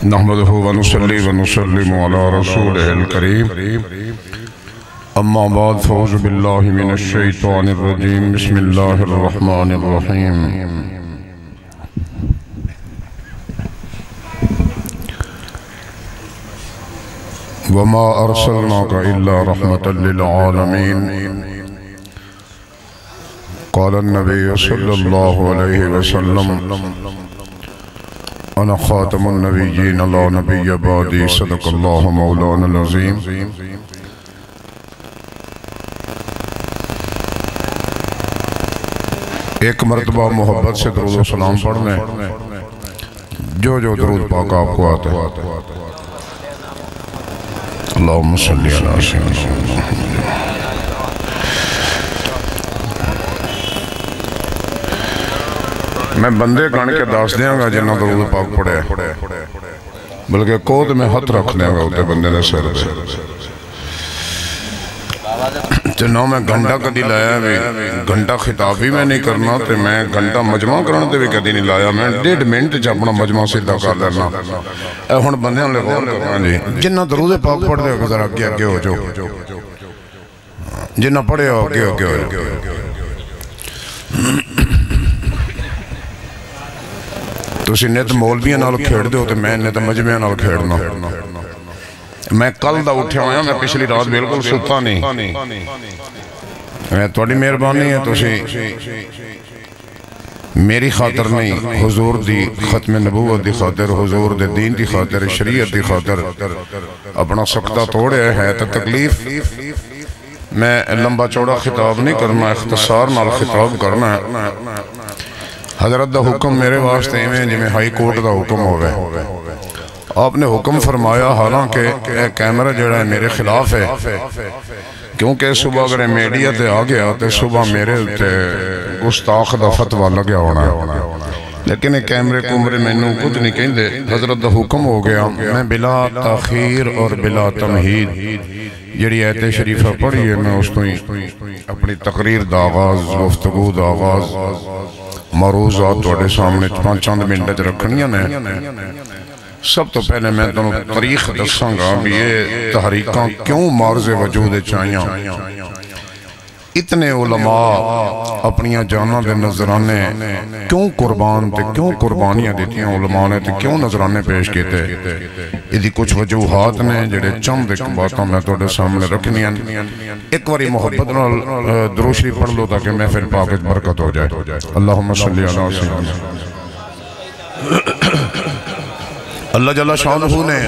نحمده ونصلي ونسلم على رسوله الكريم اما بعد فاعوذ بالله من الشيطان الرجيم بسم الله الرحمن الرحيم وما ارسلناك الا رحمة للعالمين قال النبي صلى الله عليه وسلم انا خاتم النبيين لا نبي بعدي صدق الله مولانا العظيم ایک مرتبہ محبت سے درود و سلام پڑھ لیں جو درود پاک آپ کو آتا ہے اللہم صلی علی سیدنا میں بندے گن کے داس دیاں گا جنہاں درود پاک پڑھے بلکہ کود میں ہاتھ رکھ دیاں گا ہوتے بندے نے سر دے جنہوں میں گھنٹہ کدی لایا بھی گھنٹہ خطابی میں نہیں کرنا تے میں گھنٹہ مجمع کرنا تے بھی کدی نہیں لایا میں 1.5 منٹ اپنا مجمع سیدھا کر لینا اے ہن بندیاں لے غور کرنا جی جنہاں درود پاک پڑھ دے ہو ذرا اگے ہو جو جنہاں پڑھے ہو اگے ہو جو تو اسی نیت مولویاں نال کھیڑ دے ہو تے میں نیت مجمعیاں نال کھیڑنا میں کل دا اٹھے ہویا میں پچھلی رات بالکل ستا نہیں میں توڑی مہربانی ہے تو اسی میری خاطر نہیں حضور دی ختم نبوت دی خاطر حضور دے دین دی خاطر شریعت دی خاطر اپنا سکتہ توڑے ہے تا تکلیف میں لمبا چوڑا خطاب نہیں کرنا اختصار نال خطاب کرنا ہے حضرت دا حکم میرے واسطے میں جمیں ہائی کورٹ دا حکم ہوئے آپ نے حکم فرمایا حالانکہ کیمرہ جڑا ہے میرے خلاف ہے کیونکہ صبح اگر میڈیا تے آ گیا تے صبح میرے تے گستاخ دا فتوہ لگیا ہونا ہے لیکن کیمرے کمرے میں نو کچھ نہیں کہیں دے حضرت دا حکم ہو گیا میں بلا تاخیر اور بلا تمہید جڑی آیت شریفہ پڑھی ہے میں اس تو ہی اپنی تقریر دا آغاز گفتگو دا آغاز معروضات توڑے سامنے 5 منٹ رکھنیاں نے سب تو پہلے میں دونوں تاریخ دساں گا بھی یہ تحریکاں کیوں معرض وجود چاہیاں اتنے علماء اپنیاں جانہ دے نظرانے کیوں قربان تے کیوں قربانیاں دیتیاں علماء نے تے کیوں نظرانے پیش کیتے یہ کچھ وجوہات نے جڑے چند ایک باتاں میں توڑے سامنے رکھنیاں ایک واری محبت درود شریف پڑھ لو تاکہ محفل پاک برکت ہو جائے اللہم صلی علی سیدنا اللہ جل شانہ نے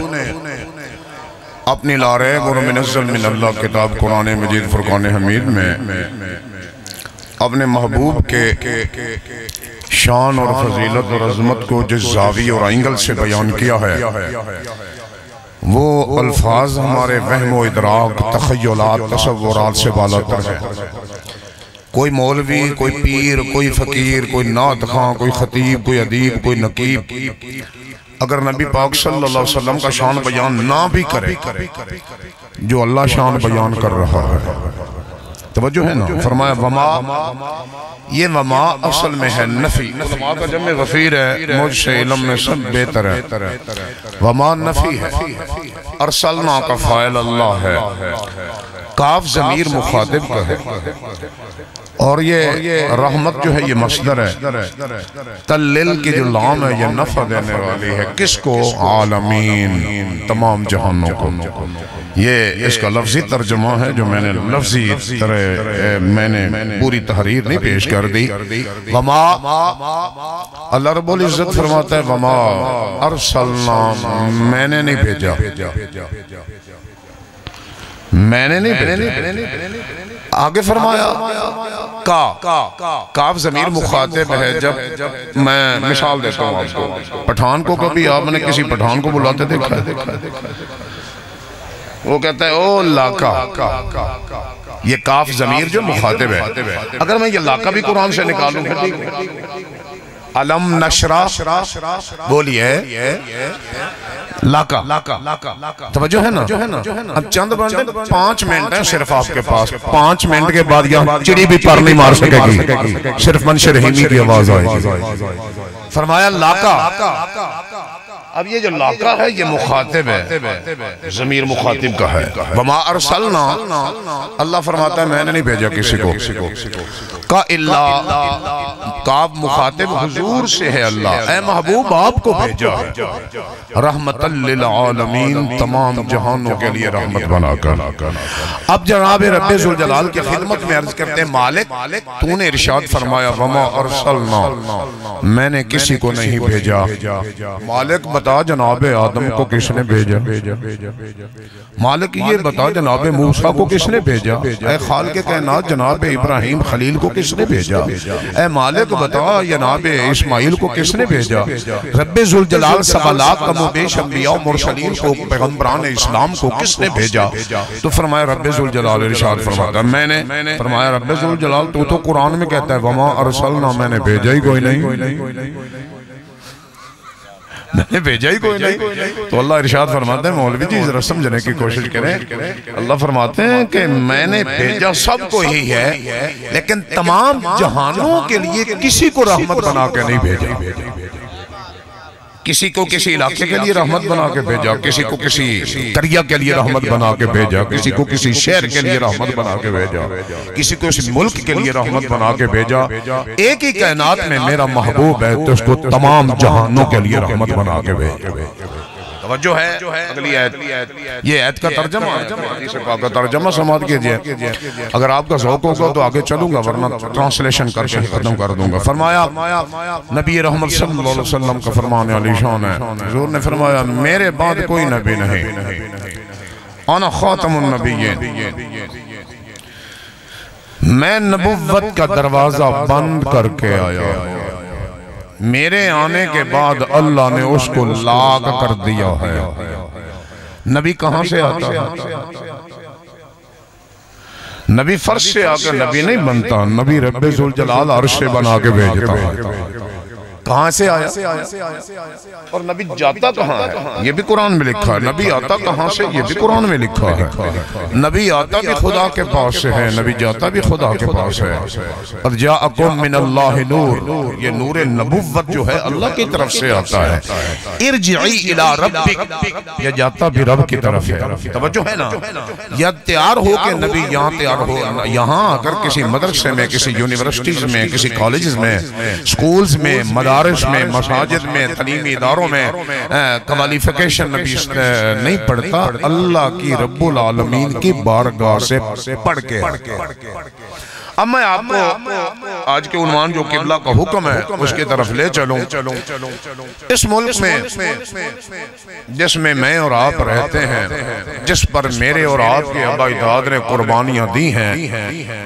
اپنی لارے اور منزل من اللہ کتاب قرآن مجید فرقان حمید میں اپنے محبوب کے شان اور فضیلت اور عظمت کو جس زاویہ اور اینگل سے بیان کیا ہے وہ الفاظ ہمارے وہم و ادراک تخیلات تصورات سے بالاتر ہے کوئی مولوی کوئی پیر کوئی فقیر کوئی نعت خواں کوئی خطیب کوئی ادیب کوئی نقیب اگر نبی پاک صلی اللہ علیہ وسلم کا شان بیان نہ بھی کرے جو اللہ شان بیان کر رہا ہے توجہ ہے نا فرمایا وما یہ وما اصل میں ہے نفی علماء کا جمع غفیر ہے مجھ سے علم میں سب بہتر ہے وما نفی ہے ارسلنا کا فائل اللہ ہے کاف ضمیر مخاطب کا ہے اور یہ رحمت جو ہے یہ مصدر ہے تلل کی جو لام ہے یہ نفع دینے والی ہے کس کو عالمین تمام جہانوں کو یہ اس کا لفظی ترجمہ ہے جو میں نے لفظی طرح میں نے پوری تحریر نہیں پیش کر دی وما اللہ رب العزت فرماتا ہے وما ارسلنا میں نے نہیں بھیجا میں نے نہیں بھیجا آگے فرمایا کاف ضمیر مخاطب ہے جب میں مثال دیتا ہوں آپ کو پٹھان کو کبھی آپ نے کسی پٹھان کو بلاتے دیکھا ہے وہ کہتا ہے او لاکا یہ کاف ضمیر جو مخاطب ہے اگر میں یہ لاکا بھی قرآن سے نکالوں علم نشرہ بولیے لاکا توجہ ہے نا اب چند بندے 5 منٹ ہیں صرف آپ کے پاس 5 منٹ کے بعد یہ چڑی بھی پر نہیں مار سکے گی صرف منشر رحیمی کی آواز آئے گی فرمایا لاکا اب یہ جو لاقہ ہے یہ مخاطب ہے، ضمیر مخاطب کا ہے. وما ارسلنا، اللہ فرماتا ہے میں نے نہیں بھیجا کسی کو کا اللہ، کاف مخاطب حضور سے ہے. اللہ اے محبوب آپ کو بھیجا ہے رحمت للعالمین، تمام جہانوں کے لیے رحمت بنا کر. اب جناب رب ذوالجلال کی خدمت میں عرض کرتے ہیں مالک تو نے ارشاد فرمایا وما ارسلنا، میں نے کسی کو نہیں بھیجا. مالک بتا جناب آدم کو کس نے بھیجا؟ مالک یہ بتا جناب موسیٰ کو کس نے بھیجا؟ اے خالق کائنات جناب ابراہیم خلیل کو کس نے بھیجا؟ اے مالک بتا جناب اسماعیل کو کس نے بھیجا؟ رب ذوالجلال سوالات کم و بیش انبیاء و مرسلین کو، پیغمبران اسلام کو کس نے بھیجا؟ تو فرمایا رب ذوالجلال ارشاد فرماتا میں نے. فرمایا رب ذوالجلال تو قرآن میں کہتا ہے وما ارسلنا، میں نے بھیجا ہی کوئی نہیں، میں نے بھیجا ہی کوئی نہیں. تو اللہ ارشاد فرماتے ہیں مولوی جی ذرا سمجھنے کی کوشش کریں. اللہ فرماتے ہیں کہ میں نے بھیجا سب کو ہی ہے، لیکن تمام جہانوں کے لیے کسی کو رحمت بنا کے نہیں بھیجا. کسی کو کسی علاقے کے لیے رحمت بنا کے بھیجا، کسی کو کسی قریہ کے لیے رحمت بنا کے بھیجا، کسی کو کسی شہر کے لیے رحمت بنا کے بھیجا، کسی کو کسی ملک کے لیے رحمت بنا کے بھیجا. ایک ہی کائنات میں میرا محبوب ہے تو اس کو تمام جہانوں کے لیے رحمت بنا کے بھیجا. توجہ ہے اگلی آیت، یہ آیت کا ترجمہ ہے، حدیث پاک کا ترجمہ سماعت کیجئے. اگر آپ کا ذوق ہوگا تو آگے چلوں گا ورنہ ٹرانسلیشن کر کے ختم کر دوں گا. فرمایا نبی رحمت صلی اللہ علیہ وسلم کا فرمان علی شان ہے، حضور نے فرمایا میرے بعد کوئی نبی نہیں، انا خاتم النبیین، میں نبوت کا دروازہ بند کر کے آیا، میرے آنے کے بعد اللہ نے اس کو لاغ کر دیا ہے. نبی کہاں سے آتا ہے؟ نبی فرش سے آ کر نبی نہیں بنتا، نبی رب ذوالجلال عرش سے بنا کے بھیجتا ہے. کہاں سے آیا اور نبی جاتا کہاں ہے یہ بھی قرآن میں لکھا ہے. نبی آتا کہاں سے یہ بھی قرآن میں لکھا ہے. نبی آتا بھی خدا کے پاس سے ہے، نبی جاتا بھی خدا کے پاس ہے. قد جاءکم من اللہ نور، یہ نور نبوت جو ہے اللہ کی طرف سے آتا ہے. ارجعی الی ربک، یہ جاتا بھی رب کی طرف ہے. توجہ ہے نا، یا تیار ہو کے نبی یہاں تیار ہو، یہاں اگر کسی مدرسے میں، کسی یونیورسٹیز میں، کسی کالجز میں، سکولز میں، مدارس میں، مساجد میں، تعلیمی اداروں میں کوالیفیکیشن نبی نہیں پڑھتا، اللہ کی رب العالمین کی بارگاہ سے پڑھ کے. اب میں آپ کو آج کے عنوان جو قبلہ کا حکم ہے اس کی طرف لے چلوں. اس ملک میں جس میں میں اور آپ رہتے ہیں، جس پر میرے اور آپ کے آبا اجداد نے قربانیاں دی ہیں،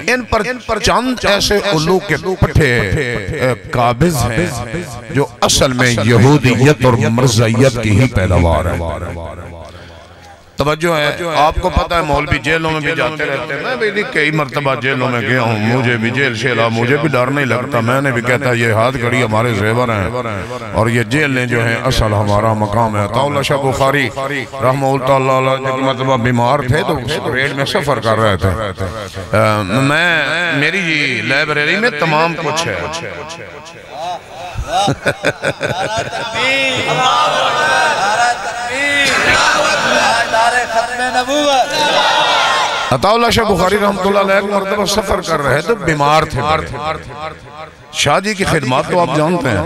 ان پر چند ایسے علو کے پٹھے قابض ہیں جو اصل میں یہودیت اور مرزائیت کی ہی پیداوار ہے. توجہ ہے، آپ کو پتہ ہے مولوی جیلوں میں بھی جاتے رہتے ہیں. میں بھی کئی مرتبہ جیلوں میں گیا ہوں، مجھے بھی جیل شیلا، مجھے بھی ڈر نہیں لگتا. میں نے بھی کہتا یہ ہاتھ گھڑی ہمارے زیور ہیں اور یہ جیلیں جو ہیں اصل ہمارا مقام ہے. عطاء اللہ شاہ بخاری رحمہ اللہ علیہ جب مرتبہ بیمار تھے تو ریل میں سفر کر رہے تھے. میری لائبریری میں تمام کچھ ہے. عطاء اللہ شاہ بخاری رحمت اللہ علیہ مرتبہ سفر کر رہے تو بیمار تھے. شاہ جی کی خدمات تو آپ جانتے ہیں.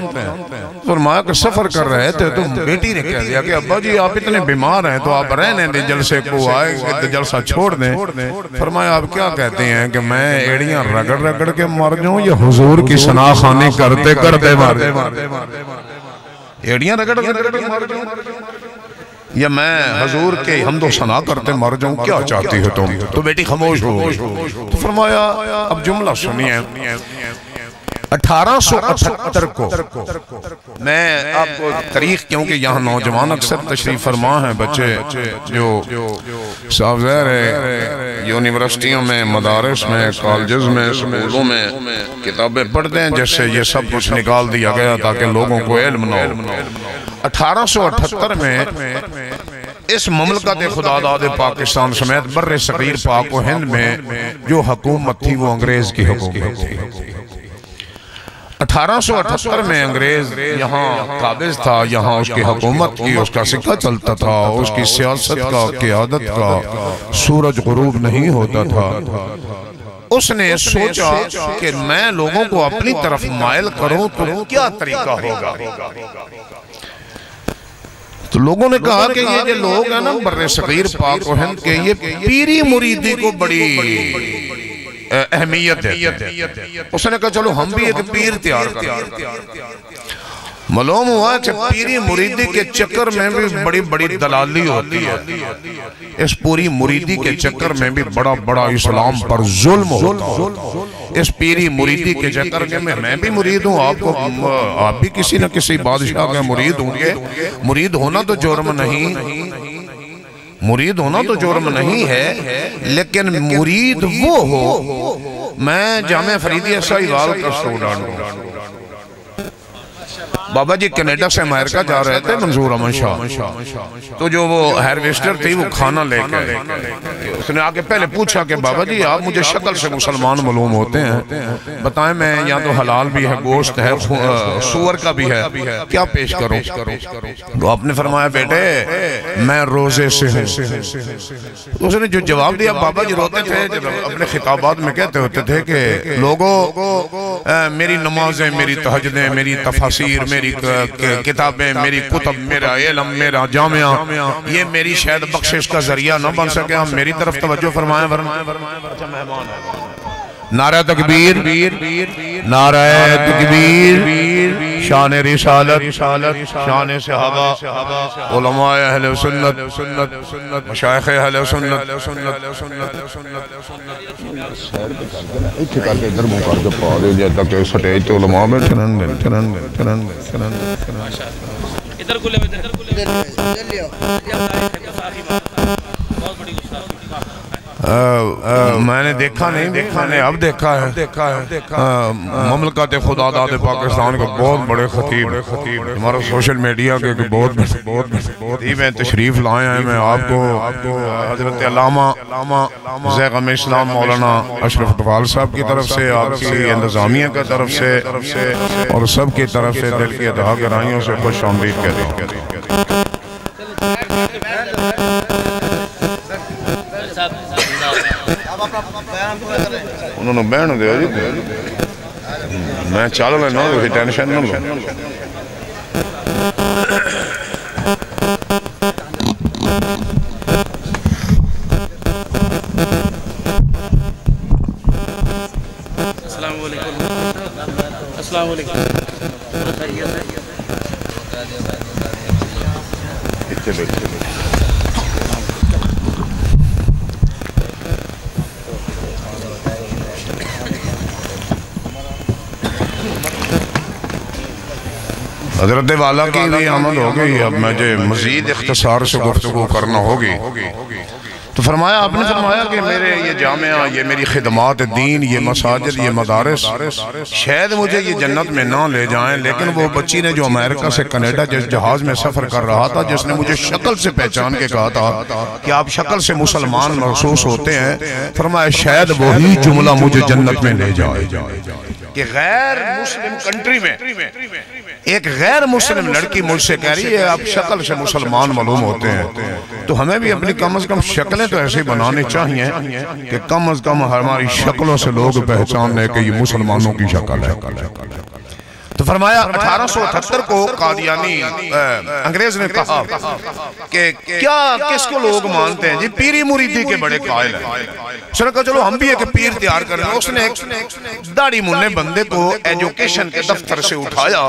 فرمایا کہ سفر کر رہے تھے تو بیٹی نے کہہ دیا کہ ابا جی آپ اتنے بیمار ہیں تو آپ رہنے دیں، جلسے کو آئے جلسہ چھوڑ دیں. فرمایا آپ کیا کہتے ہیں کہ میں ایڑیاں رگڑ رگڑ کے مر جاؤں یا حضور کی شناخوانی کرتے کرتے مر جاؤں؟ ایڑیاں رگڑ رگڑ کے مر جاؤں یا میں حضور کے حمد و ثنا کرتے مر جاؤں؟ کیا چاہتی ہو تم؟ تو بیٹی خاموش ہو. تو فرمایا اب جملہ سنیے. 1878 کو میں آپ کو تاریخ، کیونکہ یہاں نوجوان اکثر تشریف فرما ہیں، بچے جو صاحب ظاہر ہے یونیورسٹیوں میں، مدارس میں، کالجز میں، سکولوں میں کتابیں پڑھتے ہیں جس سے یہ سب کچھ نکال دیا گیا تاکہ لوگوں کو علم نہ ہو. 1878 میں اس مملکت خدا داد پاکستان سمیت بر صغیر پاک و ہند میں جو حکومت تھی وہ انگریز کی حکومت تھی. 1878 میں انگریز یہاں قابض تھا، یہاں اس کی حکومت کی، اس کا سکہ چلتا تھا، اس کی سیاست کا، قیادت کا سورج غروب نہیں ہوتا تھا۔ اس نے سوچا کہ میں لوگوں کو اپنی طرف مائل کروں تو کیا طریقہ ہوگا؟ تو لوگوں نے کہا کہ یہ جو لوگ ہیں نا بر صغیر پاک و ہند کے، یہ پیری مریدی کو بڑی اہمیت ہے۔ اس نے کہا چلو ہم بھی ایک پیر تیار کریں۔ معلوم ہوا کہ پیری مریدی کے چکر میں بھی بڑی بڑی دلالی ہوتی ہے، اس پوری مریدی کے چکر میں بھی بڑا بڑا اسلام پر ظلم ہوتا ہے۔ اس پیری مریدی کے چکر میں میں بھی مرید ہوں، آپ بھی کسی نہ کسی بادشاہ کے مرید ہوں گے۔ مرید ہونا تو جرم نہیں، مرید ہونا تو جرم نہیں ہے، لیکن مرید وہ ہو۔ میں جامعہ فریدیہ ساہیوال کا اسٹوڈنٹ ہوں۔ بابا جی کینیڈا سے امریکہ جا رہے تھے، منظور احمد شاہ، تو جو وہ ہیرویسٹر تھی وہ کھانا لے کے، اس نے آکے پہلے پوچھا کہ بابا جی آپ مجھے شکل سے مسلمان معلوم ہوتے ہیں، بتائیں میں یہاں تو حلال بھی ہے، گوشت ہے، سور کا بھی ہے، کیا پیش کروں؟ تو آپ نے فرمایا بیٹے میں روزے سے ہوں۔ اس نے جو جواب دیا، بابا جی روتے تھے، اپنے خطابات میں کہتے ہوتے تھے کہ لوگوں میری نمازیں، میری تہجدیں، میری تفاسیر، میری کتابیں، میری کتب، میرا علم، میرا جامعہ، یہ میری شاید بخشش کا ذریعہ نہ بن سکے، ہم میری طرف توجہ فرمائیں۔ نعرہ تکبیر، نعرہ تکبیر، شان رسالت، شان صحابہ، علماء اہل سنت، مشایخ اہل سنت۔ ایتھے کر کے ادھر منہ کر کے پا دے جاتا کہ سٹیج تو علماء میں ٹھنن ادھر کھلے میں نے دیکھا نہیں، میں نے اب دیکھا ہے مملکت خدا داد پاکستان کے بہت بڑے خطیب، ہمارا سوشل میڈیا کے بہت خطیب ہیں، تشریف لائے ہیں۔ میں آپ کو حضرت علامہ زیغم اسلام مولانا اشرف اقبال صاحب کی طرف سے، آپ کی انتظامیہ کی طرف سے اور سب کی طرف سے دل کی اتحا گرائیوں سے خوش آمدید کہتے ہیں۔ انہوں نے بہن دے جی، میں چال لینا ہوں، کوئی ٹینشن نہ لوں۔ السلام علیکم۔ السلام علیکم۔ اتنے بیٹھے حضرت والا کی بھی آمد ہو گئی، اب مجھے مزید اختصار سے گفتگو کرنا ہوگی۔ تو فرمایا، آپ نے فرمایا کہ میرے یہ جامعہ، یہ میری خدمات دین، یہ مساجد، یہ مدارس شاید مجھے یہ جنت میں نہ لے جائیں، لیکن وہ بچی نے جو امریکہ سے کینیڈا جس جہاز میں سفر کر رہا تھا، جس نے مجھے شکل سے پہچان کے کہا تھا کہ آپ شکل سے مسلمان محسوس ہوتے ہیں، فرمایا شاید وہی جملہ مجھے جنت میں لے جائے کہ غیر مسلم کنٹری میں ایک غیر مسلم لڑکی مجھ سے کہہ رہی ہے آپ شکل سے مسلمان معلوم ہوتے ہیں، تو ہمیں بھی اپنی کم از کم شکلیں تو ایسے بنانے چاہیے کہ کم از کم ہماری شکلوں سے لوگ پہچان لیں کہ یہ مسلمانوں کی شکل ہے۔ تو فرمایا 1878 کو قادیانی انگریز نے کہا کہ کیا کس کو لوگ مانتے ہیں؟ جی پیری مریدی کے بڑے قائل ہیں۔ اس نے کہا چلو ہم بھی ایک پیر تیار کریں۔ اس نے ایک داڑھی مننے بندے کو ایجوکیشن کے دفتر سے اٹھایا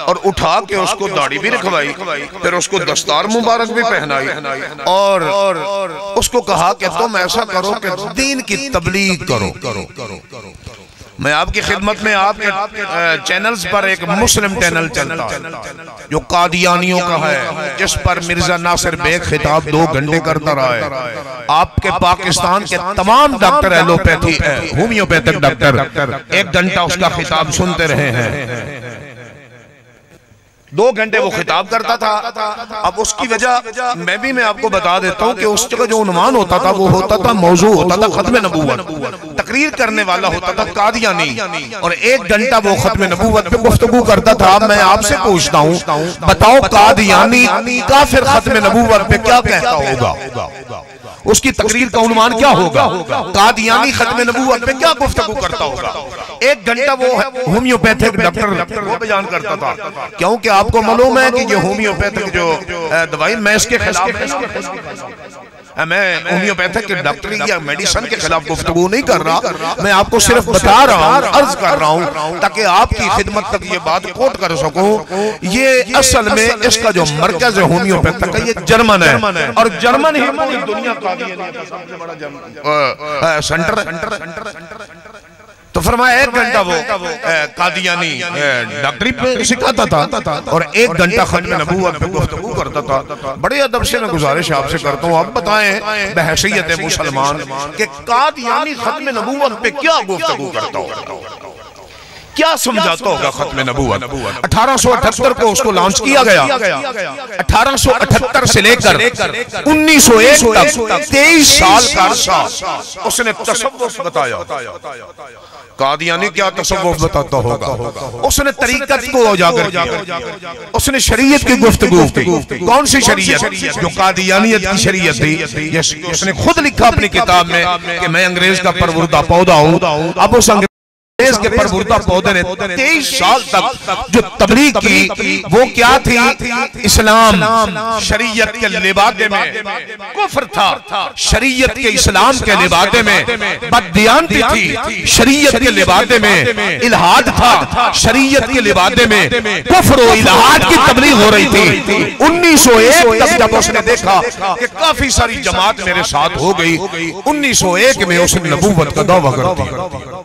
اور اٹھا کے اس کو داڑھی بھی رکھوائی، پھر اس کو دستار مبارک بھی پہنائی اور اس کو کہا کہ تم ایسا کرو کہ دین کی تبلیغ کرو۔ میں آپ کی خدمت میں آپ کے چینلز پر ایک مسلم چینل چلتا ہے جو قادیانیوں کا ہے، جس پر مرزا ناصر بیگ خطاب 2 گھنٹے کرتا رہا ہے۔ آپ کے پاکستان کے تمام ڈاکٹر ایلوپیتھی ہومیوپیتھک ڈاکٹر 1 گھنٹہ اس کا خطاب سنتے رہے ہیں۔ 2 گھنٹے وہ خطاب کرتا تھا. اب اس کی وجہ میں آپ کو بتا دیتا ہوں کہ اس جگہ جو عنوان ہوتا تھا وہ ہوتا تھا، موضوع ہوتا تھا ختم نبوت. تقریر کرنے والا ہوتا تھا قادیانی، اور 1 گھنٹہ وہ ختم نبوت پہ گفتگو کرتا تھا. میں آپ سے پوچھتا ہوں، بتاؤ قادیانی کافر ختم نبوت پہ کیا کہتا ہوگا؟ اس کی تقریر کا عنوان کیا ہوگا؟ قادیانی ختم نبوت پہ کیا گفتگو کرتا ہوگا؟ 1 گھنٹہ وہ ہومیوپیتھک ڈاکٹر وہ بیان کرتا تھا. کیونکہ آپ کو معلوم ہے کہ یہ ہومیوپیتھک جو دوائی، میں اس کے خلاف میں ہومیوپیتھک ڈاکٹری یا میڈیسن کے خلاف گفتگو نہیں کر رہا. میں آپ کو صرف بتا رہا ہوں، عرض کر رہا ہوں تاکہ آپ کی خدمت تک یہ بات کوٹ کر سکوں. یہ اصل میں اس کا جو مرکز ہے ہومیوپیتھک کا، یہ جرمن ہے، اور جرمن ہی پوری دنیا کا سب سے بڑا سنٹر. تو فرمایا 1 گھنٹہ وہ قادیانی ڈاکٹری پہ سکھاتا تھا اور 1 گھنٹہ ختم نبوت پہ گفتگو کرتا تھا. بڑے ادب سے میں گزارش آپ سے کرتا ہوں، آپ بتائیں بحیثیت مسلمان کہ قادیانی ختم نبوت پہ کیا گفتگو کرتا ہوگا، کیا سمجھاتا ہوگا ختم نبوت؟ 1878 کو اس کو لانچ کیا گیا. 1878 سے لے کر 1901 تک 23 سال کا عرصہ اس نے تصوف بتایا. قادیانی کیا تصوف بتاتا ہوگا؟ اس نے طریقت کو اجاگر کیا، اس نے شریعت کی گفتگو کی. کون سی شریعت؟ جو قادیانیت کی شریعت تھی. اس نے خود لکھا اپنی کتاب میں کہ میں انگریز کا پروردہ پودا ہوں. اب اس انگریز کے پروردہ پودے نے 23 سال تک جو تبلیغ کی وہ کیا تھی؟ اسلام شریعت کے لبادے میں کفر تھا، شریعت کے اسلام کے لبادے میں بددیانتی تھی، شریعت کے لبادے میں الہاد تھا، شریعت کے لبادے میں کفر و الہاد کی تبلیغ ہو رہی تھی. 1901 تک جب اس نے دیکھا کہ کافی ساری جماعت میرے ساتھ ہو گئی، 1901 میں اس نے نبوت کا دعویٰ کر دیا.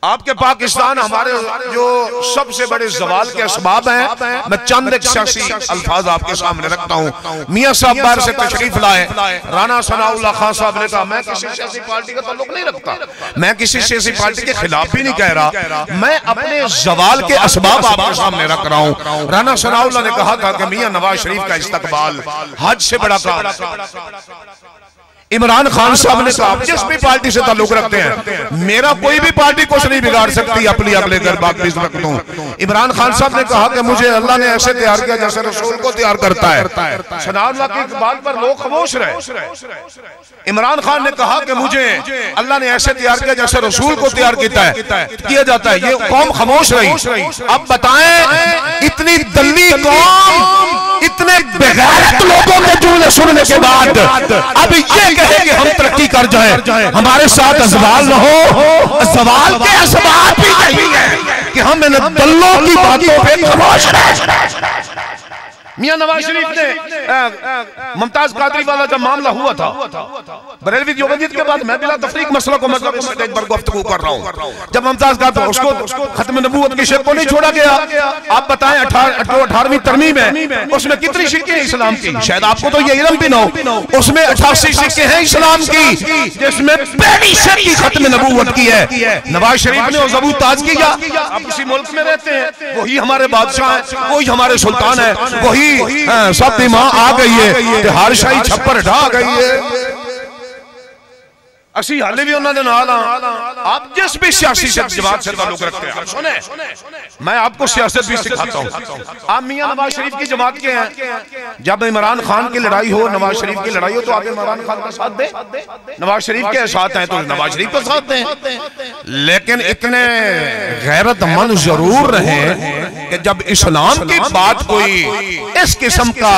آپ کے پاکستان ہمارے جو سب سے بڑے زوال کے اسباب ہیں، میں چند ایک سیاسی الفاظ آپ کے سامنے رکھتا ہوں. میاں صاحب باہر سے تشریف لائے، رانا ثناء اللہ خان صاحب نے کہا میں کسی سیاسی پارٹی کا تعلق نہیں رکھتا، میں کسی سیاسی پارٹی کے خلاف بھی نہیں کہہ رہا، میں اپنے زوال کے اسباب آپ کے سامنے رکھ رہا ہوں. رانا ثناء اللہ نے کہا تھا کہ میاں نواز شریف کا استقبال حج سے بڑا کام. عمران خان صاحب نے کہا آپ جس بھی پارٹی سے تعلق رکھتے ہیں، میرا کوئی بھی پارٹی کچھ نہیں بگاڑ سکتی، اپنی اپنے گھر باغ بھی رکھ دوں. عمران خان صاحب نے کہا کہ مجھے اللہ نے ایسے تیار کیا جیسے رسول کو تیار کرتا ہے. ثناء اللہ کی بات پر لوگ خاموش رہے. عمران خان نے کہا کہ مجھے اللہ نے ایسے تیار کیا جیسے رسول کو تیار کیا جاتا ہے. یہ قوم خاموش رہی. اب بتائیں اتنی دلی قوم، اتنے بغیرت لوگوں کے جملے سننے کے بعد اب یہ کہے کہ ہم ترقی کر جائیں، ہمارے ساتھ ازوال نہ ہو. ازوال کے اسباب بھی نہیں ہے کہ ہم ان دلوں کی باتوں پہ خاموش رہیں. میاں نواز شریف نے ممتاز قادری والا جب معاملہ ہوا تھا بریلوی دیوبندیت کے بعد، میں بلا تفریق مسئلہ کو مطلب اس میں ایک بار گفتگو کر رہا ہوں. جب ممتاز قادری اس کو ختم نبوت کی شک کو نہیں چھوڑا گیا. آپ بتائیں 18ویں ترمیم ہے، اس میں کتنی شکیں ہیں اسلام کی؟ شاید آپ کو تو یہ علم بھی نہ ہو. اس میں 88 شکیں ہیں اسلام کی، جس میں پہلی شک کی ختم نبوت کی ہے. نواز شریف نے وہ ضبوط تاج کیا. آپ اسی ملک میں رہتے ہیں، وہی ہمارے بادشاہ ہیں، وہی ہمارے سلطان ہیں، وہی سب دی ماں آ گئی ہے، ہر شاہی چھپر ڈھا گئی ہے. اسی حالے بھی انہوں نے نالا. آپ جس بھی سیاسی جماعت سے تعلق رکھتے ہیں، سنیں میں آپ کو سیاست بھی سکھاتا ہوں. آپ میاں نواز شریف کی جماعت کے ہیں. جب عمران خان کی لڑائی ہو، نواز شریف کی لڑائی ہو، تو آپ عمران خان کا ساتھ دیں. نواز شریف کے ساتھ ہیں تو نواز شریف کا ساتھ دیں. لیکن اتنے غیرت مند ضرور رہیں کہ جب اسلام کی بات کوئی اس قسم کا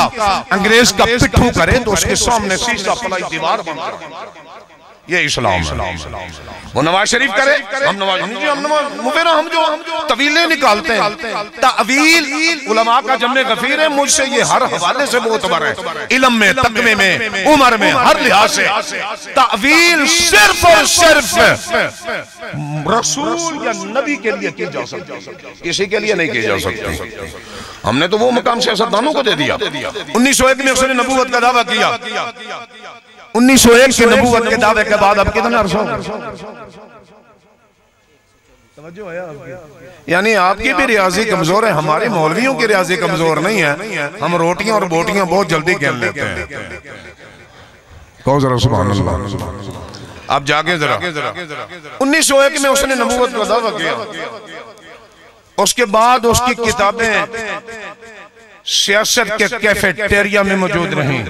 انگریز کا پٹھو کرے تو اس کے سامنے سیسا پلائی دیوار بن کر. یہ اسلام ہے. وہ نواز شریف کرے، ہم جو طویلیں نکالتے ہیں. تعویل علماء کا جمع غفیر ہے، مجھ سے یہ ہر حوالے سے معتبر ہے، علم میں، تقوی میں، عمر میں، ہر لحاظ سے. تعویل صرف اور صرف رسول یا نبی کے لیے کی جا سکتی، کسی کے لیے نہیں کی جا سکتی. ہم نے تو وہ مقام سیاستدانوں کو دے دیا. 1901 میں اس نے نبوت کا دعویٰ کیا. 1901 کے نبوت کے دعوے کے بعد اب کتنا عرصہ ہو؟ یعنی آپ کی بھی ریاضی کمزور ہے، ہمارے مولویوں کی ریاضی کمزور نہیں ہے، ہم روٹیاں اور بوٹیاں بہت جلدی گن لیتے ہیں۔ کہو ذرا سبحان اللہ۔ آپ جاگیں ذرا۔ 1901 میں اس نے نبوت کا دعویٰ کیا، اس کے بعد اس کی کتابیں سیاست کے کیفیٹیریا میں موجود رہیں،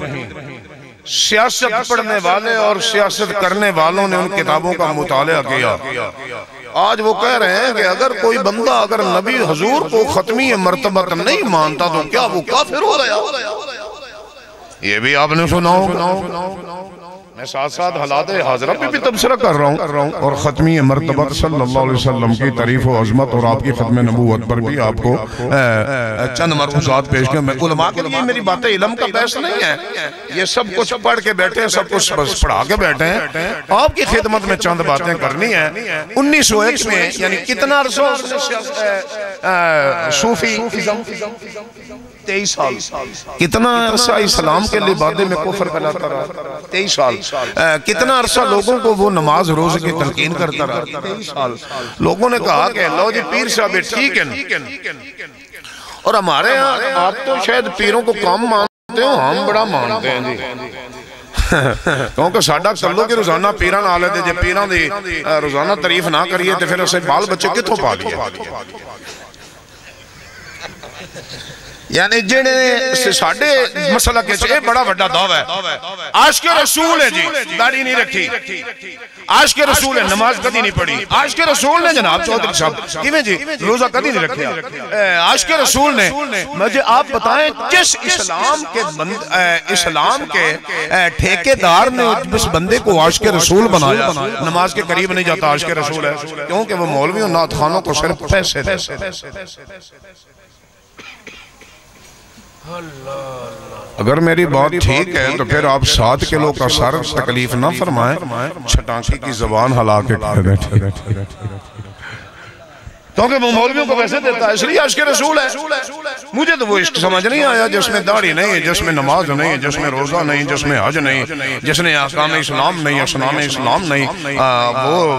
سیاست پڑھنے والے اور سیاست کرنے والوں نے ان کتابوں کا مطالعہ کیا۔ آج وہ کہہ رہے ہیں کہ اگر کوئی بندہ اگر نبی حضور کو ختمی مرتبت نہیں مانتا تو کیا وہ کافر ہو گیا؟ یہ بھی آپ نے سنا ہوگا۔ میں ساتھ ساتھ حالات حاضرہ پہ بھی تبصرہ کر رہا ہوں اور ختمی مرتبت صلی اللہ علیہ وسلم کی تعریف و عظمت اور آپ کی ختم نبوت پر بھی آپ کو چند مرفوضات پیش کیا۔ میں علماء کے لیے میری باتیں علم کا بحث نہیں ہے، یہ سب کچھ پڑھ کے بیٹھے ہیں، سب کچھ پڑھا کے بیٹھے ہیں، آپ کی خدمت میں چند باتیں کرنی ہیں۔ 1901 میں یعنی کتنا عرصہ صوفی 23 سال، کتنا عرصہ اسلام کے لبادے میں کفر پھیلاتا رہا، 23 سال، کتنا عرصہ لوگوں کو وہ نماز روزے کی تلقین کرتا رہا، 23 سال۔ لوگوں نے کہا کہ لو جی پیر صاحب ٹھیک ہے، اور ہمارے ہاں آپ تو شاید پیروں کو کم مانتے ہو، ہم بڑا مانتے ہیں جی، کیونکہ ساڑھا کلو کے روزانہ پیران آ لیتے، جب پیران دی روزانہ تعریف نہ کریے تو پھر اسے بال بچے کتوں پا لیے؟ یعنی جنہیں سے ساڑھے مسئلہ کے چھے بڑا وڈا دعویٰ ہے، عاشق رسول ہے جی، داڑھی نہیں رکھی، عاشق رسول ہے، نماز کدی نہیں پڑھی، عاشق رسول نے جناب چودھری صاحب کیویں جی روزہ کدی نہیں رکھیا، عاشق رسول نے مجھے آپ بتائیں جس اسلام کے ٹھیکیدار نے اس بندے کو عاشق رسول بنایا، نماز کے قریب نہیں جاتا، عاشق رسول ہے، کیونکہ وہ مولویوں نعت خوانوں کو صرف پیسے دے۔ اگر میری بات ٹھیک ہے تو پھر آپ 7 کلو کا سر تکلیف نہ فرمائیں، چھٹانکی کی زبان ہلا کے کھڑے بیٹھے، کیونکہ وہ مولویوں کو پیسے دیتا ہے، اس لیے عاشق رسول ہے۔ مجھے تو وہ عشق سمجھ نہیں آیا جس میں داڑھی نہیں ہے، جس میں نماز نہیں ہے، جس میں روزہ نہیں، جس میں حج نہیں، جس نے احکام اسلام نہیں، اسنان اسلام نہیں، وہ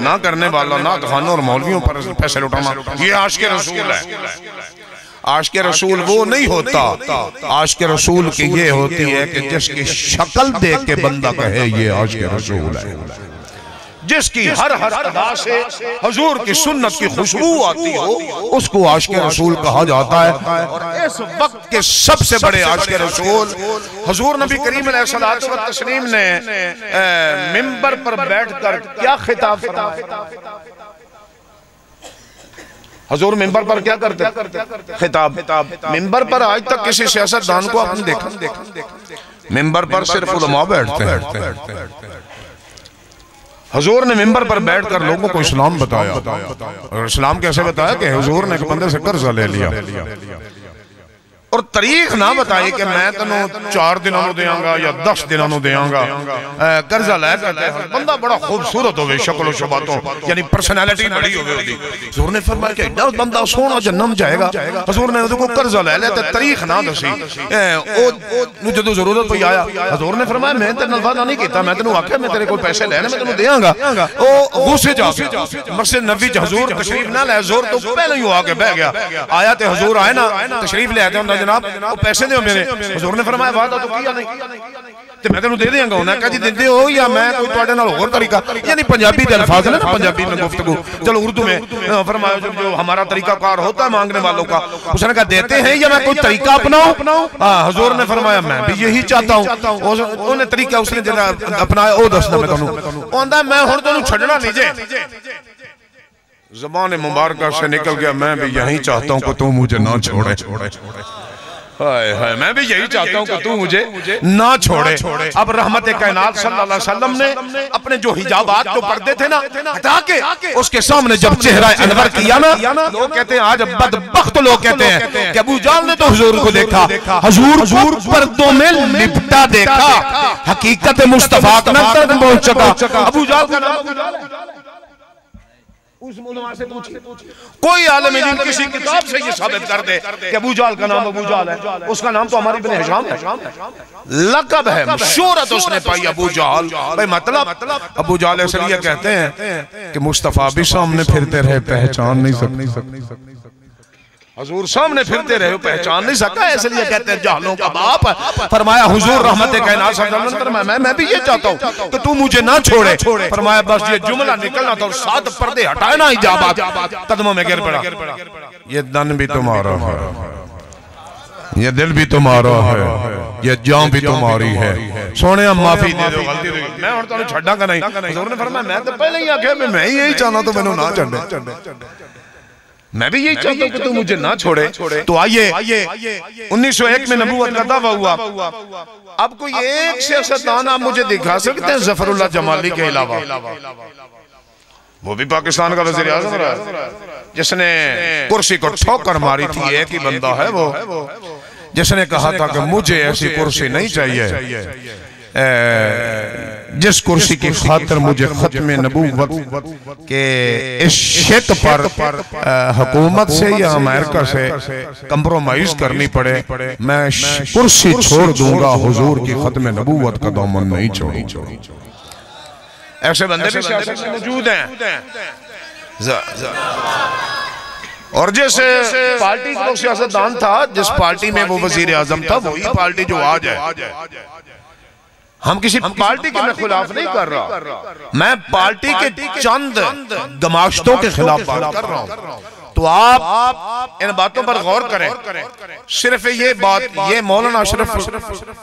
نہ کرنے والا نعت خوانوں اور مولویوں پر پیسے لٹانا، یہ عاشق رسول ہے۔ عاشق رسول وہ نہیں ہوتا، عاشق رسول کی یہ ہوتی ہے کہ جس کی شکل دیکھ کے بندہ کہے یہ عاشق رسول ہے، جس کی ہر ادا سے حضور کی سنت کی خوشبو آتی ہو اس کو عاشق رسول کہا جاتا ہے۔ اور اس وقت کے سب سے بڑے عاشق رسول حضور نبی کریم علیہ الصلوۃ والتسلیم نے منبر پر بیٹھ کر کیا خطاب فرمایا؟ حضور منبر پر کیا کرتے؟ خطاب۔ منبر پر آج تک کسی سیاستدان کو آپ نے دیکھا؟ منبر پر صرف علماء بیٹھتے ہیں۔ حضور نے منبر پر بیٹھ کر لوگوں کو اسلام بتایا، اور اسلام کیسے بتایا کہ حضور نے ایک بندے سے قرضہ لے لیا اور تاریخ نہ بتائی کہ میں تنوں 4 دنوں نو دیاں گا یا 10 دنوں نو دیاں گا، قرضہ لے کرتے ہیں، بندہ بڑا خوبصورت ہوئے شکل و شباتوں، یعنی پرسنالٹی بڑی ہوئے ہوئی۔ حضور نے فرمایا کہ ایڈا بندہ سونا جنم جائے گا، حضور نے اس کو قرضہ لے لیتے، تاریخ نہ دسی، جدو ضرورت پہ آیا حضور نے فرمایا میں تیرے نال وعدہ نہیں کیتا، میں تینوں آکھیا میں تیرے کوئی پیسے لینے میں تینوں دیاں گا، او غصے جا گیا، مسجد نبی حضور تشریف نہ لے، زور تو پہلے ہی آ کے بہ گیا، آیا تے حضور آئے نا تشریف لے آتے ہیں جناب وہ پیسے دے میرے، حضور نے فرمایا وعدہ تو کیا نہیں تے میں تینوں دے دیاں گا، انہیں کہا جی دیندے ہو یا میں کوئی تواڈے نال اور طریقہ، یعنی پنجابی دے الفاظ ہے نا، پنجابی میں گفتگو، چلو اردو میں فرمایا جو ہمارا طریقہ کار ہوتا ہے مانگنے والوں کا، اس نے کہا دیتے ہیں یا میں کوئی طریقہ اپناؤں؟ حضور نے فرمایا میں بھی یہی چاہتا ہوں، انہوں نے طریقہ اس نے اپنایا او دسنا میں تینوں، انہوں میں ہن تینوں چھڈنا نہیں جے، زبان مبارکہ سے نکل گیا میں بھی یہی چاہتا ہوں کہ تو مجھے نہ چھوڑے، میں بھی یہی چاہتا ہوں کہ تو مجھے نہ چھوڑے۔ اب رحمت کائنات صلی اللہ علیہ وسلم نے اپنے جو حجابات جو پردے تھے نا ہٹا کے اس کے سامنے جب چہرہ انور کیا نا، لوگ کہتے ہیں آج بدبخت لوگ کہتے ہیں کہ ابو جہل نے تو حضور کو دیکھا، حضور پردوں میں لپٹا دیکھا، حقیقت مصطفیٰ تک پہنچ چکا، ابو جہل کا نام اس علماء سے پوچھیں، کوئی عالم دین کسی کتاب سے یہ ثابت کر دے کہ ابو جہل کا نام ابو جہل ہے، اس کا نام تو ہماری بن ہشام ہے، لقب ہے، شہرت اس نے پائی ابو جہل۔ بھئی مطلب ابو جہل اس لیے کہتے ہیں کہ مصطفیٰ بھی سامنے پھرتے رہے پہچان نہیں سکتے، حضور سامنے پھرتے رہے پہچان نہیں سکا، اس لیے کہتے ہیں جہلوں کا باپ۔ فرمایا حضور رحمت کائنات صلی اللہ علیہ وسلم فرمایا میں بھی یہ چاہتا ہوں کہ تو مجھے نہ چھوڑے۔ فرمایا بس یہ جملہ نکلنا تھا اور 7 پردے ہٹائے نہ اجابت، قدموں میں گر پڑا۔ یہ دن بھی تمہارا ہے، یہ دل بھی تمہارا ہے، یہ جان بھی تمہاری ہے، سونے ہم معافی دے دو غلطی دے میں اور تو چھڑا کا نہیں۔ حضور نے فرمایا میں تو پہلے ہی آکھے میں یہی چاہنا تو میں نے نہ چھڑے، میں بھی یہی چاہتا ہوں کہ تو مجھے نہ چھوڑے۔ تو آئیے 1901 میں نبوت کا دعویٰ ہوا۔ اب کوئی ایک سیاستدان آپ مجھے دکھا سکتے ہیں ظفر اللہ جمالی کے علاوہ، وہ بھی پاکستان کا وزیر اعظم رہا ہے، جس نے کرسی کو ٹھوکر ماری تھی، ایک ہی بندہ ہے وہ جس نے کہا تھا کہ مجھے ایسی کرسی نہیں چاہیے جس کرسی کی خاطر مجھے ختم نبوت کے اس شک پر حکومت سے یا امریکہ سے کمپرومائز کرنی پڑے، میں کرسی چھوڑ دوں گا، حضور کی ختم نبوت کا دامن نہیں چھوڑوں۔ ایسے بندے بھی سیاست میں موجود ہیں، اور جس پارٹی کا سیاستدان تھا، جس پارٹی میں وہ وزیر اعظم تھا، وہی پارٹی جو آج ہے۔ ہم کسی پارٹی کے میں خلاف نہیں کر رہا، میں پارٹی کے چند گماشتوں کے خلاف بات کر رہا ہوں۔ تو آپ ان باتوں پر غور کریں۔ صرف یہ بات، یہ مولانا اشرف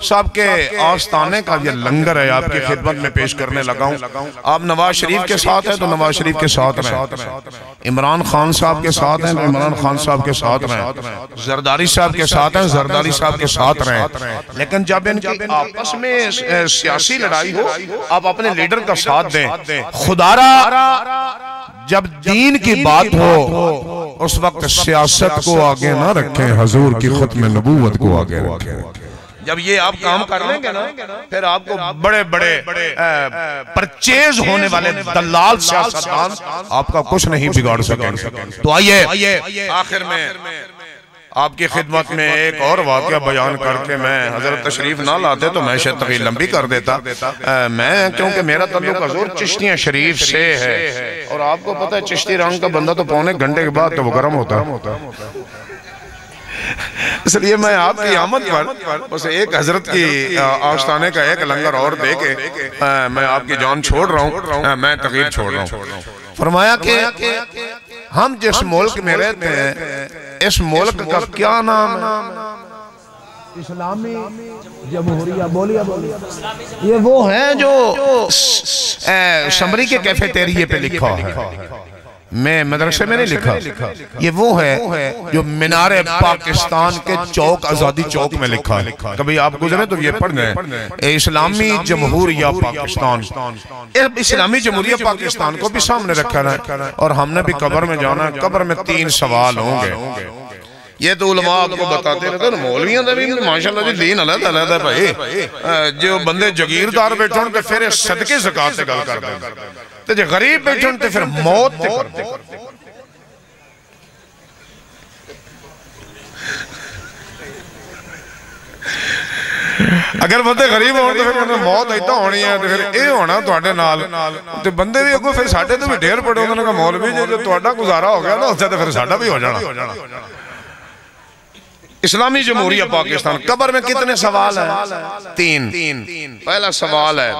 صاحب کے آستانے کا یہ لنگر ہے آپ کی خدمت میں پیش کرنے لگا ہوں۔ آپ نواز شریف کے ساتھ ہیں تو نواز شریف کے ساتھ رہیں، عمران خان صاحب کے ساتھ ہیں تو عمران خان صاحب کے ساتھ رہیں، زرداری صاحب کے ساتھ ہیں زرداری صاحب کے ساتھ رہیں، لیکن جب ان کی آپس میں سیاسی لڑائی ہو آپ اپنے لیڈر کا ساتھ دیں۔ خدارہ جب دین کی بات ہو اس وقت سیاست کو آگے نہ رکھیں، حضور کی ختم نبوت کو آگے رکھیں۔ جب یہ آپ کام کر لیں گے نا پھر آپ کو بڑے بڑے پرچیز ہونے والے دلال سیاستدان آپ کا کچھ نہیں بگاڑ سکیں۔ تو آئیے آخر میں آپ کی خدمت میں ایک اور واقعہ بیان کر کے میں حضرت تشریف نہ لاتے تو میں شاید تقریب لمبی کر دیتا۔ میں کیونکہ میرا تعلق حضور چشتیاں شریف سے ہے، اور آپ کو پتہ ہے چشتی رنگ کا بندہ تو پونے گھنٹے کے بعد تو وہ گرم ہوتا ہے، اس لیے میں آپ کی آمد پر اسے ایک حضرت کی آستانے کا ایک لنگر اور دے کے میں آپ کی جان چھوڑ رہا ہوں، میں تقریب چھوڑ رہا ہوں۔ فرمایا کہ ہم جس ملک میں رہتے ہیں اس ملک کا کیا نام ہے؟ اسلامی جمہوریہ بولیا یہ وہ ہے جو شمری کے کیفیٹیریے پہ لکھا ہے، میں مدرسے میں نہیں لکھا، یہ وہ ہے جو مینار پاکستان کے چوک آزادی چوک میں لکھا ہے۔ کبھی آپ گزرے تو یہ پڑھ گئے اسلامی جمہوریہ پاکستان، اسلامی جمہوریہ پاکستان کو بھی سامنے رکھا ہے، اور ہم نے بھی قبر میں جانا ہے، قبر میں 3 سوال ہوں گے۔ یہ تو علماء آپ کو بتاتے رہتے ہیں، مولویاں دے بھی ماشاءاللہ جی دین علیہ علیہ بھائی، جو بندے جگیردار بیٹھوں کے پھر صدقے زکاة سے گل کر دیں، تو جو غریب بیٹھوں تے پھر موت تے کر دیں۔ اگر بندے غریب ہوں تو پھر موت ایتا ہونی ہے، تو پھر اے ہونا تو آٹے نال تو بندے بھی اگو پھر ساڑھے تو بھی ڈھیر پڑے ہونے کا مولوی جو تو آٹا گزارا ہو گیا نا اس سے تو پھر ساڑھا بھی ہو جانا۔ اسلامی جمہوریہ پاکستان قبر میں کتنے سوال ہیں؟ 3۔ پہلا سوال ہے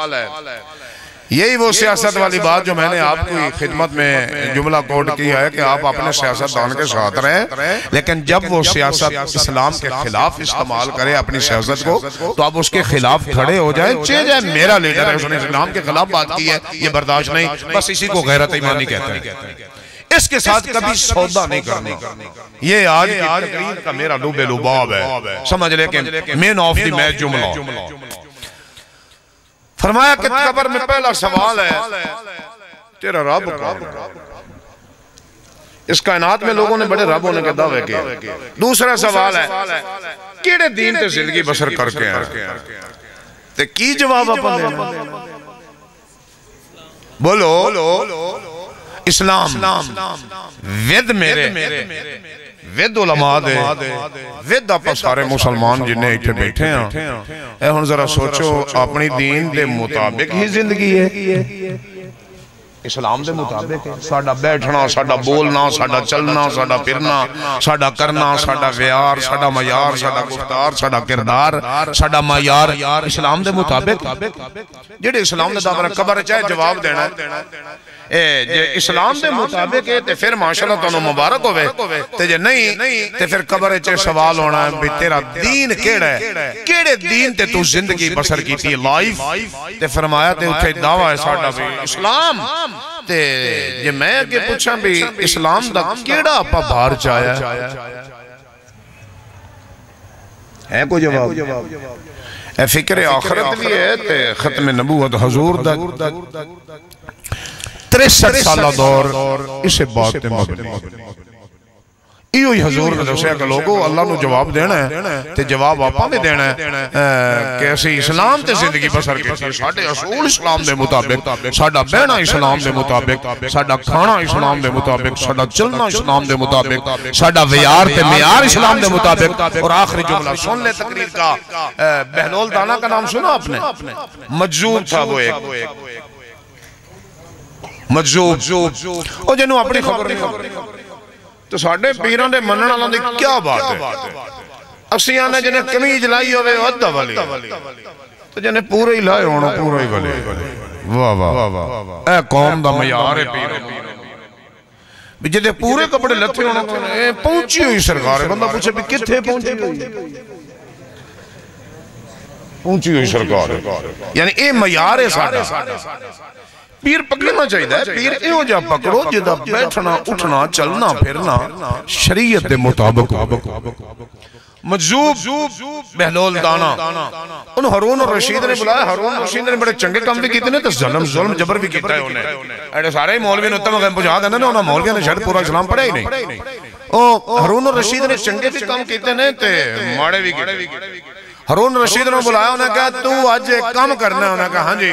یہی وہ سیاست والی بات جو میں نے آپ کی خدمت میں جملہ کوٹ کیا ہے کہ آپ اپنے سیاستدان کے ساتھ رہیں، لیکن جب وہ سیاست اسلام کے خلاف استعمال کرے اپنی سیاست کو تو آپ اس کے خلاف کھڑے ہو جائیں، چاہے میرا لیڈر ہے اس نے اسلام کے خلاف بات کی ہے یہ برداشت نہیں، بس اسی کو غیرت ایمانی کہتے ہیں، اس کے ساتھ کبھی سودا نہیں کرنا۔ یہ آج کی تقریر کا میرا لوبے لباب ہے، سمجھ لے کہ مین آف دی میچ جملہ۔ فرمایا کہ قبر میں پہلا سوال ہے تیرا رب کون ہے؟ اس کائنات میں لوگوں نے بڑے رب ہونے کے دعوے کیے۔ دوسرا سوال ہے کیڑے دین تے زندگی بسر کر کے ہیں تے کی جواب اپن دینا؟ بولو اسلام ود میرے ود علماء دے ود آپ سارے مسلمان جنہیں ایٹھے بیٹھے ہیں اے ہن ذرا سوچو اپنی دین دے مطابق ہی زندگی ہے اسلام دے مطابق ساڑا بیٹھنا ساڑا بولنا ساڑا چلنا ساڑا پھرنا ساڑا کرنا ساڑا ویار ساڑا معیار ساڑا گفتار ساڑا کردار ساڑا معیار اسلام دے مطابق جڑے اسلام دے دعویٰ قبر چاہے جواب دینا جے اسلام دے مطابق ہے تے پھر ماشاءاللہ تانوں مبارک ہوئے تے جے نہیں تے پھر قبر چاہے سوال ہونا ہے بھی تیرا دین کیڑا ہے کیڑے دین تے تو زندگی بسر کی تھی لائف تے فرمایا تے اتھے دعویٰ ہے ساڑا بھی اسلام تے جے میں اگے پوچھا بھی اسلام دا کیڑا اپا بھار چاہیا ہے کوئی جواب اے فکر آخرت بھی ہے تے ختم نبوت حضور دا 63 سالہ دور اسے بات مبنی ایو ہی حضور نے دسیا کہ لوگو اللہ نو جواب دینا ہے تے جواب آپا میں دینا ہے کہ ایسی اسلام تے زندگی بسر کی ساڑھے اصول اسلام دے مطابق ساڑھا بہنا اسلام دے مطابق ساڑھا کھانا اسلام دے مطابق ساڑھا چلنا اسلام دے مطابق ساڑھا ویار تے میار اسلام دے مطابق اور آخری جملہ سن لے تقریر کا بہلول دانا کا نام سنا آپ نے مجذوب تھا وہ ایک مجذوب او جنہوں اپنی خبر نہیں تو ساڑھے پیران دے منن اللہ دی کیا بات ہے اسیاں نے جنہیں کمیج لائی ہوئے ادھا والی تو جنہیں پورے ہی لائے ہونا پورے ہی والی واہ واہ اے قوم دا معیار ہے پیرے جدے پورے کپڑے لتھے ہونا پہنچی ہوئی سرکار ہے بندہ پوچھے بھی کتھے پہنچی ہوئی سرکار ہے یعنی اے معیار ہے ساڑھا پیر پکڑنا چاہیے ہے پیر ایو جا پکڑو جدہ بیٹھنا اٹھنا چلنا پھرنا شریعت دے مطابق مجذوب بہلول دانا ان ہارون اور رشید نے بلایا ہارون اور رشید نے بڑے چنگے کام بھی کیتے ہیں تو ظلم جبر بھی کیتا ہے انہیں ایڈے سارے مولوی نے اتنا مغیم پجھا دینا انہوں مولوی نے شاید پورا اسلام پڑھا ہی نہیں ہارون اور رشید نے چنگے بھی کام کیتے ہیں تو ماڑے بھی کیتے ہارون رشید نے بلایا انہیں کہا تو آج ایک کام کرنا ہے انہیں کہا ہاں جی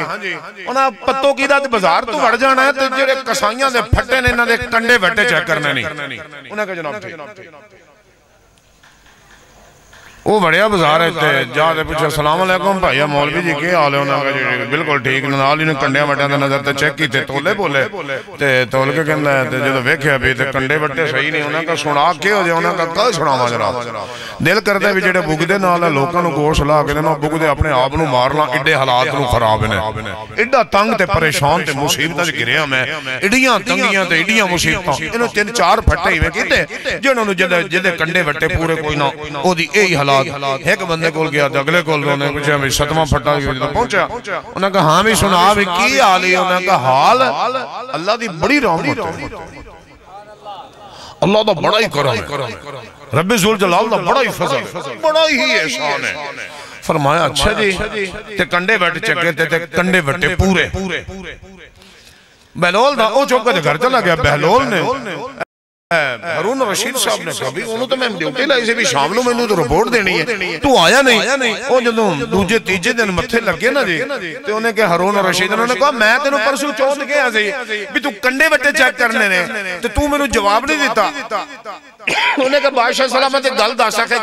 انہیں پتوں کی داد بزار تو بڑھ جانا ہے تو جڑے کسائیاں دے پھٹے نے انہیں دے کنڈے بھٹے چیک کرنے نہیں انہیں کہا جناب ٹھیک وہ بڑیا بزار ہے جا دے پوچھا السلام علیکم بھائیہ مولوی جی کے آلے انہوں نے بالکل ٹھیک نال انہیں کنڈے بٹے دے نظر تے چیک کی تے تولے بولے تے تول کے کہندہ ہے تے جدو ویکھے ابھی تے کنڈے بٹے صحیح نہیں انہیں کا سنا کے ہو جائے انہیں کا کل سنا مجرہ دل کرتے بھی جڑے بگدے نال ہے لوکاں نو گوش لا کے دینا بگدے اپنے آپ نو مارنا اڈے حالات نو خراب نے اڈا تنگ تے پریشان تے مصیبتہ سے گریا میں اڈیاں تنگیاں تے اڈیاں مصیبتہ انہوں 3-4 پھٹے ہی میں کہتے جنہوں نے جدے کنڈے بٹے پورے کوئی نہ او دی اے ہی حالات ایک بندے کول گیا تھا اگلے کول انہوں نے کچھ ہمیں 7واں پھٹا پہنچا انہوں نے کہا ہاں بھی سنا بھی کی حالی انہوں نے کہا حال اللہ دی بڑی رحمت ہے اللہ دا بڑا ہی کرم ہے رب ذوالجلال دا بڑا ہی فضل بڑا ہی احسان ہے فرمایا اچھا جی تے کنڈے بیٹھے چکے تے کنڈے بیٹھے پورے بہلول دا او چوکے دے گھر چلا گیا بہلول نے ہارون رشید صاحب نے کہا بھی انہوں تو میں ڈیوٹی لائی سے بھی شاملوں میں انہوں تو رپورٹ دینی ہے تو آیا نہیں وہ جدوں دوجے تیجے دن متھے لگے نا جی تو انہیں کہ ہارون رشید انہوں نے کہا میں تینوں پرسوں چوتھ گیا سی بھی تو کنڈے بٹے چیک کرنے نے تو میں نے جواب نہیں دیتا انہیں کہا بادشاہ سلامت گل دس سکے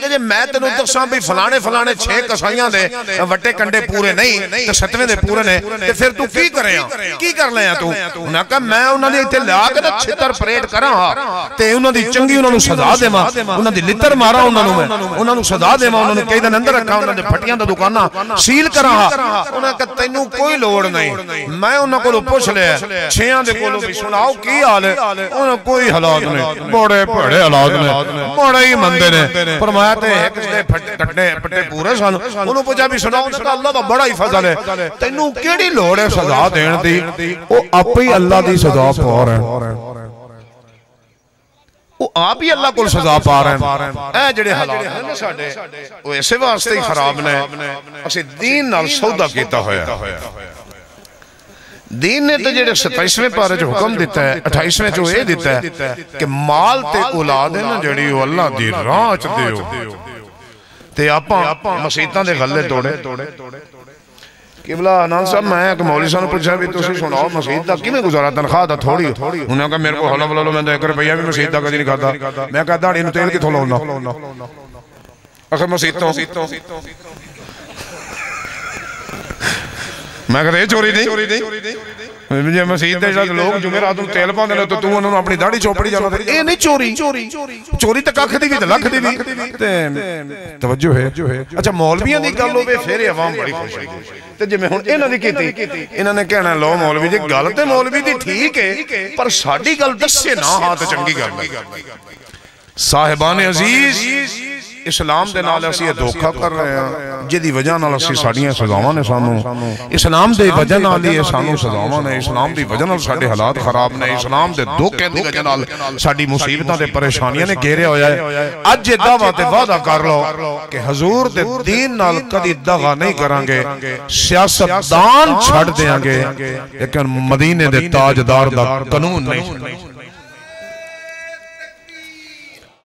کہ میں تینوں دساں بھی فلانے 6 کسائیاں دے وٹے کنڈے پورے نہیں تو 7ویں دے پورے نے تو پھر تو کی کرے ہیں کی کر لے ہیں تو انہوں نے کہا میں انہوں نے اتنے لیا کے چھتر پریڈ کرا ہاں تے انہوں نے چنگی انہوں نے سزا دے ماں انہوں نے لتر مارا انہوں نے سزا دے ماں انہوں نے کئی دن اندر رکھا انہوں نے پھٹیاں دا دکانہ سیل کرا ہاں انہوں نے کہا تینوں کوئی لوڑ نہیں میں انہوں کو پوچھ لے 6 دے کو بھی سناؤ کی حال ہے انہوں نے کوئی حالات نہیں بڑے پڑے حالات نے بڑے ہی مندے نے فرمایا تے ایک دے پھٹے پورے سانو انہوں پوچھا بھی سناؤ انہوں نے کہا اللہ دا بڑا ہی فضل ہے تینوں کیڑی لوڑ ہے سزا دین دی وہ آپ ہی اللہ دی سزا پا رہے ہیں وہ آپ ہی اللہ کو سزا پا رہے ہیں اے جڑے حالات ہیں نا ساڑھے وہ ایسے واسطے ہی خراب نے اسے دین نال سودا کیتا ہویا دین نے تو جڑے 27ویں پارے جو حکم دیتا ہے 28ویں جو اے دیتا ہے کہ مال تے اولاد ہے نا جڑی وہ اللہ دی راہ چ دیو تے آپاں مسیتاں دے غلے توڑے قبلہ انان صاحب میں ایک مولوی صاحب نے پوچھا بھی تسی سناؤ مسجد دا کیویں گزارا تنخواہ دا تھوڑی انہوں نے کہا میرے کو حلو بلو میں 1 روپیہ بھی مسجد دا کدی نہیں کھاتا میں کہا داڑھی نو تیل کتھوں لاؤنا آخر مسجد تو میں کہتا یہ چوری نہیں جی مسجد دے جڑا لوگ جمعرات نوں تیل پاندے نے تو تو انہاں نوں اپنی داڑھی چوپڑی جانا تے اے نہیں چوری تے ککھ دی وی تے لکھ دی وی تے توجہ ہے اچھا مولویاں دی گل ہوے پھر عوام بڑی خوش ہوئی تے جے میں ہن انہاں دی کیتی انہاں نے کہنا لو مولوی جی گل تے مولوی دی ٹھیک ہے پر ساڈی گل دسے نہ ہاں تے چنگی گل ہے صاحبان عزیز اسلام دے نال اسی دھوکا کر رہے ہیں جدی وجہ نال اسی ساڈیاں سزاواں نے سانو اسلام دے وجہ نال ہی سانو سزاواں نے اسلام دی وجہ نال ساڈے حالات خراب نے اسلام دے دھوکے دی وجہ نال ساڈی مصیبتاں تے پریشانیاں نے گھیریا ہویا ہے اج دعویٰ تے وعدہ کر لو کہ حضور دے دین نال کدی دغا نہیں کران گے سیاست دان چھڑ دیاں گے لیکن مدینے دے تاجدار دا قانون نہیں